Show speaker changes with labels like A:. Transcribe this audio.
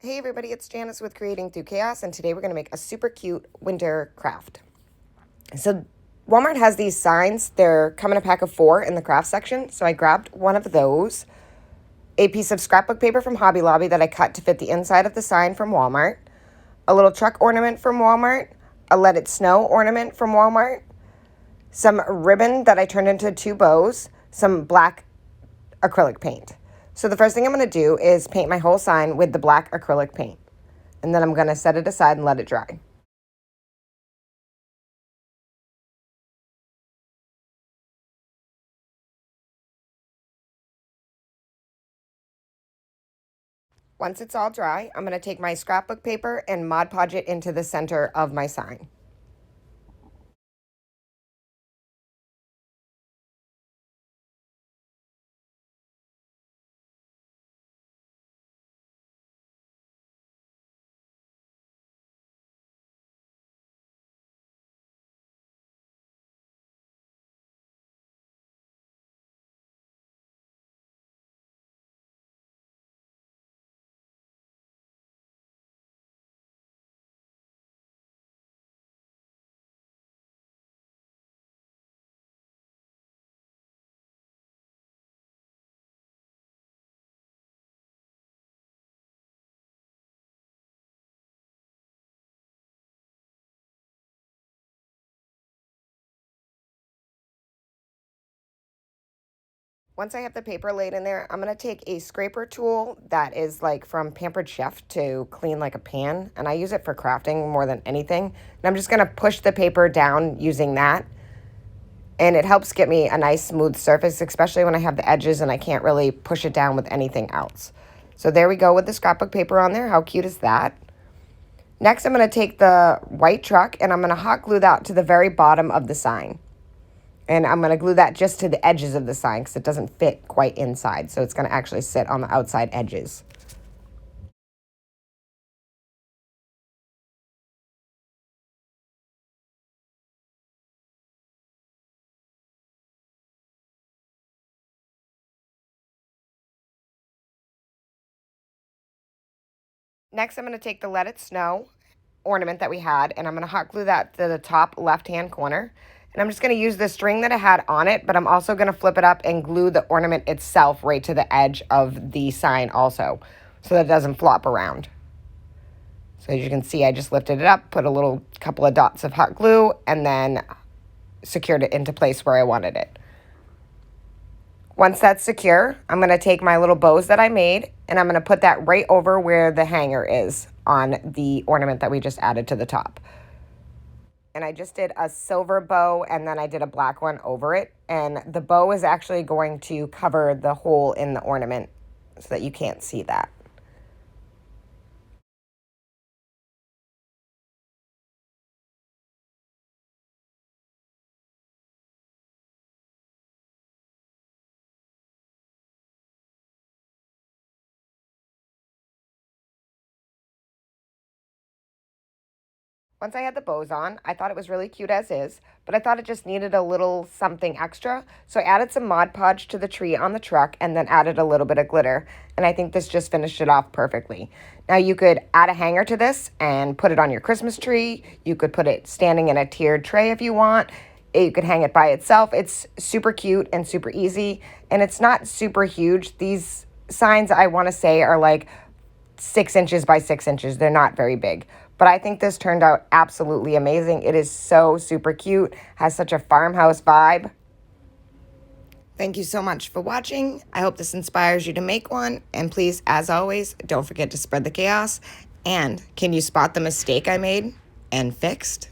A: Hey everybody, it's Janice with Creating Through Chaos, and today we're going to make a super cute winter craft. So Walmart has these signs. They're come in a pack of 4 in the craft section. So I grabbed one of those, a piece of scrapbook paper from Hobby Lobby that I cut to fit the inside of the sign from Walmart, a little truck ornament from Walmart, a Let It Snow ornament from Walmart, some ribbon that I turned into 2 bows, some black acrylic paint. So the first thing I'm going to do is paint my whole sign with the black acrylic paint. And then I'm going to set it aside and let it dry. Once it's all dry, I'm going to take my scrapbook paper and Mod Podge it into the center of my sign. Once I have the paper laid in there, I'm going to take a scraper tool that is like from Pampered Chef to clean like a pan. And I use it for crafting more than anything. And I'm just going to push the paper down using that. And it helps get me a nice smooth surface, especially when I have the edges and I can't really push it down with anything else. So there we go with the scrapbook paper on there. How cute is that? Next, I'm going to take the white truck and I'm going to hot glue that to the very bottom of the sign. And I'm going to glue that just to the edges of the sign because it doesn't fit quite inside. So it's going to actually sit on the outside edges. Next, I'm going to take the Let It Snow ornament that we had, and I'm going to hot glue that to the top left-hand corner. And I'm just going to use the string that I had on it, but I'm also going to flip it up and glue the ornament itself right to the edge of the sign also, so that it doesn't flop around. So as you can see, I just lifted it up, put a little couple of dots of hot glue, and then secured it into place where I wanted it. Once that's secure, I'm going to take my little bows that I made, and I'm going to put that right over where the hanger is on the ornament that we just added to the top. And I just did a silver bow, and then I did a black one over it. And the bow is actually going to cover the hole in the ornament so that you can't see that. Once I had the bows on, I thought it was really cute as is, but I thought it just needed a little something extra. So I added some Mod Podge to the tree on the truck and then added a little bit of glitter. And I think this just finished it off perfectly. Now you could add a hanger to this and put it on your Christmas tree. You could put it standing in a tiered tray if you want. You could hang it by itself. It's super cute and super easy. And it's not super huge. These signs, I want to say, are like 6 inches by 6 inches. They're not very big. But I think this turned out absolutely amazing. It is so super cute. Has such a farmhouse vibe. Thank you so much for watching. I hope this inspires you to make one. And please, as always, don't forget to spread the chaos. And can you spot the mistake I made and fixed?